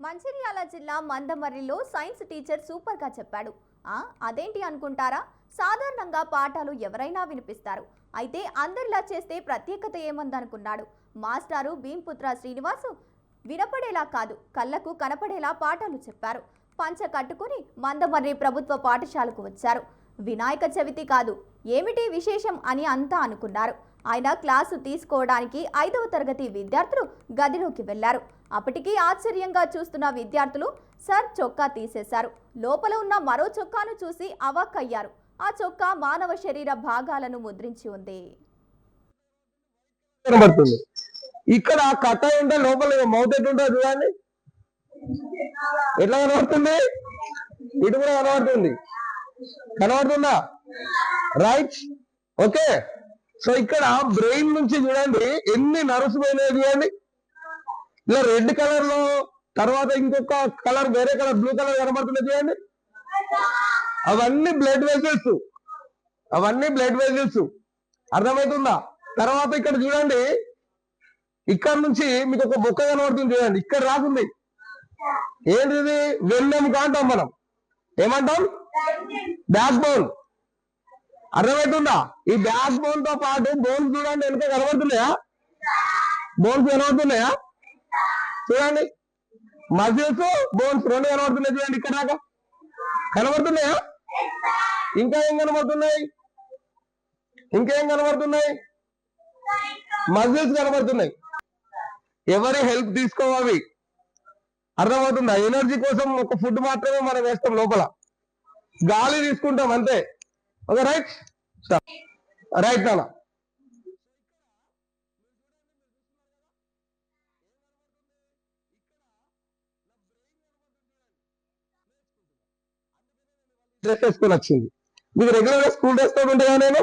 మంచిర్యాల జిల్లా మందమర్రిలో science teacher సూపర్గా చెప్పాడు. అదేంటి అనుకుంటారా? సాధారణంగా పాఠాలు ఎవరైనా వినిపిస్తారు. అయితే అందరిలా చేస్తే ప్రత్యేకత ఏముందనుకున్నాడు మాస్టారు భీంపుత్ర శ్రీనివాసు. వినపడేలా కాదు, కళ్ళకు కనపడేలా పాఠాలు చెప్పారు. పంచ కట్టుకుని మందమర్రి ప్రభుత్వ పాఠశాలకు వచ్చారు. వినాయక చవితి కాదు, ఏమిటి విశేషం అని అంతా అనుకున్నారు. ఆయన క్లాసు తీసుకోవడానికి 5వ తరగతి విద్యార్థులు గదిలోకి వెళ్లారు. అప్పటికీ ఆశ్చర్యంగా చూస్తున్న విద్యార్థులు సార్ చొక్కా తీసేశారు. లోపల ఉన్న మరో చొక్కాను చూసి అవాక్కయ్యారు. ఆ చొక్కా మానవ శరీర భాగాలను ముద్రించి ఉంది. ఇక్కడ కట్ట ఉంటే లోపల మౌత్ ఎట్లుంటుంది చూడండి, ఎట్లా కనబడుతుంది? ఇటు కూడా కనబడుతుందా? Right, okay. సో ఇక్కడ బ్రెయిన్ నుంచి చూడండి ఎన్ని నర్వ్స్ పోయినాయి చూడండి. ఇలా రెడ్ కలర్ లో, తర్వాత ఇంకొక కలర్ వేరే కలర్ బ్లూ కలర్ కనబడుతుంది చూడండి. అవన్నీ బ్లడ్ వెజల్స్, అర్థమవుతుందా? తర్వాత ఇక్కడ చూడండి, ఇక్కడ నుంచి మీకు ఒక బొక్క కనబడుతుంది చూడండి. ఇక్కడ రాకుంది ఏంటిది? వెన్నెముక అంటాం మనం. ఏమంటాం? Back bone. అర్థమవుతుందా? ఈ బ్యాక్ బోన్ తో పాటు బోన్స్ చూడండి వెనుక కనబడుతున్నాయా? బోన్స్ కనబడుతున్నాయా? చూడండి, మజిల్స్ బోన్స్ రెండు కనబడుతున్నాయి చూడండి. ఇక్కడ దాకా కనబడుతున్నాయా? ఇంకా ఏం కనబడుతున్నాయి? మజిల్స్ కనబడుతున్నాయి. ఎవరి హెల్ప్ తీసుకోవాలి, అర్థమవుతుందా? ఎనర్జీ కోసం ఒక ఫుడ్ మాత్రమే మనం వేస్తాం, లోపల గాలి తీసుకుంటాం అంతే. ఓకే, రైట్ నాన్న. డ్రెస్ వేసుకొని వచ్చింది. మీకు రెగ్యులర్ గా స్కూల్ డ్రెస్ తోటి ఉంటుందా నేను?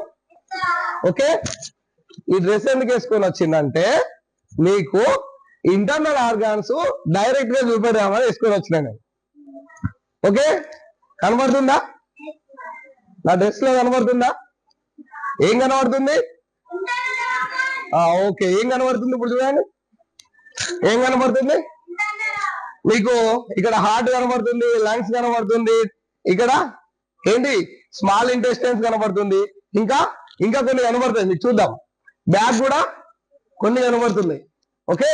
ఓకే, ఈ డ్రెస్ ఎందుకు వేసుకొని వచ్చిందంటే మీకు ఇంటర్నల్ ఆర్గాన్స్ డైరెక్ట్ గా చూపెడదామని వేసుకొని వచ్చినా నేను. ఓకే, కనబడుతుందా? నా డ్రెస్ లో కనబడుతుందా? ఏం కనబడుతుంది? ఓకే, ఏం కనబడుతుంది? ఇప్పుడు చూడండి, ఏం కనబడుతుంది మీకు? ఇక్కడ హార్ట్ కనబడుతుంది, లంగ్స్ కనబడుతుంది, ఇక్కడ ఏంటి స్మాల్ ఇంటెస్టైన్స్ కనబడుతుంది, ఇంకా కొన్ని కనబడుతుంది. మీకు చూద్దాం, బ్యాక్ కూడా కొన్ని కనబడుతుంది. ఓకే,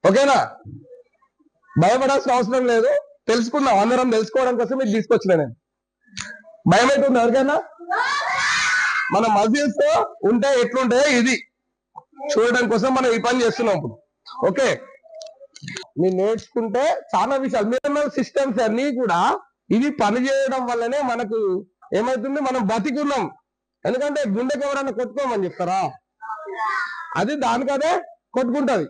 ఓకేనా? భయపడాల్సిన అవసరం లేదు, తెలుసుకుందాం. అందరం తెలుసుకోవడం కోసం ఇది తీసుకొచ్చిన నేను. భయం అవుతుంది ఎవరికైనా? మన మజిల్స్ ఉంటే ఎట్లుంటాయో ఇది చూడడం కోసం మనం ఈ పని చేస్తున్నాం ఇప్పుడు. ఓకే, మీరు నేర్చుకుంటే చాలా విషయాలు, మినరల్ సిస్టమ్స్ అన్ని కూడా ఇవి పని చేయడం వల్లనే మనకు ఏమవుతుంది, మనం బతికున్నాం. ఎందుకంటే గుండెకి ఎవరైనా కొట్టుకోమని చెప్తారా? అది దానికదే కొట్టుకుంటది.